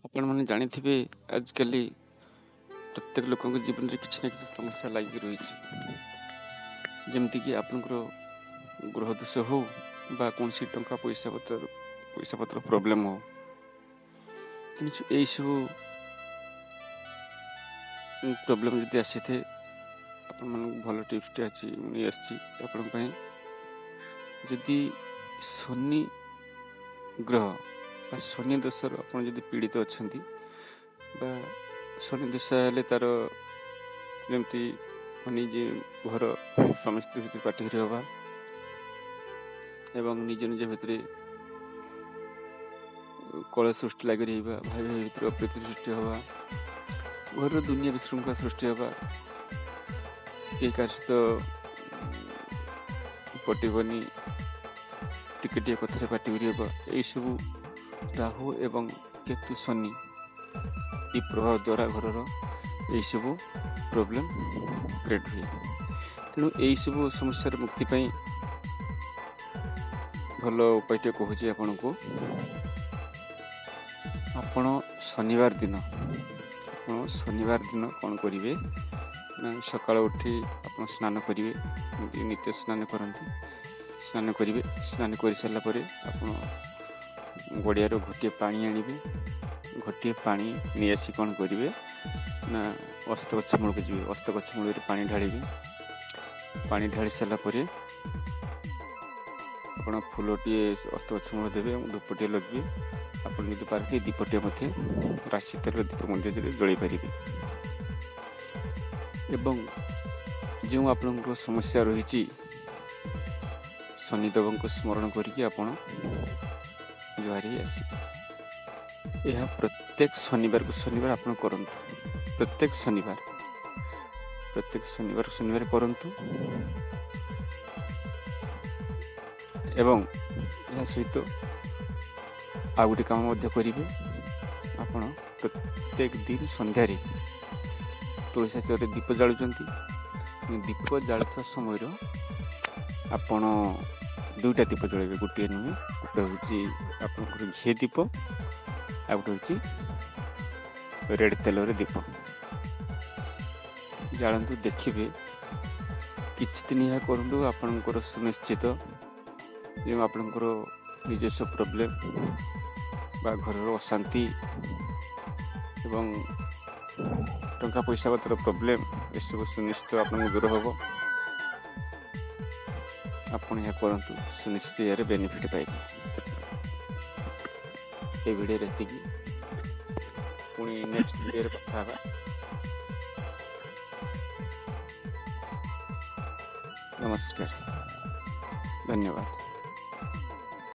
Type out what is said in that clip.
आपण मैंने जानी आजकल प्रत्येक लोक जीवन में किसी न कि समस्या लगी रही जमीक आपंकर गृह दोष हो बा कौन टा पैसा पत्र प्रोब्लेम हो यही सब प्रोब्लेम जब आसी थे आपण मान भल टिप्स अच्छी नहीं आसी जदि शनि ग्रह बा शनि दोषर आप पीड़ित अच्छा शनि दशा हेले तार जमती निजे घर स्वामी स्त्री सहित पाटिघरी हवा एवं निज निज भितर कलह सृष्टि लगी रहा भाई भाई भितर अप्रीति सृष्टि हवा घर दुनिया विशृंखला सृष्टि हवा कई कार सहित पटबनी टिके कथा पाटिघरी हवा यही सब राहु एवं केतु शनि ये प्रभाव द्वारा घर यही सब प्रोब्लेम क्रिएट हुए तेणु यही सब समस्या मुक्ति पाई भल उपाय कहूँ आपण को आपण शनिवार दिन कौन करेंगे सकाल उठी आप स्नान करेंगे नित्य स्नान करते स्नान करेंगे स्नान कर सारापर आप गड़िया घोटे पानी आनिबे घोटे पानी नहीं आसी कौन करेंगे ना अस्त गछ मूल को जी अस्त गछ मूल पानी ढालिबे पानी ढाली सारापर आप फूलटे अस्त गछ मूल देवे धूपटे लगे आप पार्के दीपटे राशि तेल दीप मंदिर जलि पारे एवं जो आप समस्या रही शनिदेव को स्मरण करके जुआर आसवे यह प्रत्येक शनिवार को शनिवार आप करंतु प्रत्येक शनिवार करंतु एवं यह सहित आ गोटे काम करेंगे आपण प्रत्येक दिन संध्यारे तुलसी चौरे दीप जालुचंती दीप जालुवा समय आपण दुईटा दीप जलेबे गोटे नुहे गोटे हूँ आप घी दीप आ गोटे हूँ रेड तेल दीप जालतु देखिए किछि दिन यह करूँ आपणकर सुनिश्चित जो आपणकर निजस्व प्रोब्लेम बा घर अशांति एवं टंका पैसा पत्र प्रोब्लेम ये सब सुनिश्चित आप दूर हम आपड़ यह करंतु सुनिश्चित यार बेनिफिट पाइबे ये वीडियो रहती पुणी नेक्स्ट वीडियो कथा नमस्कार धन्यवाद।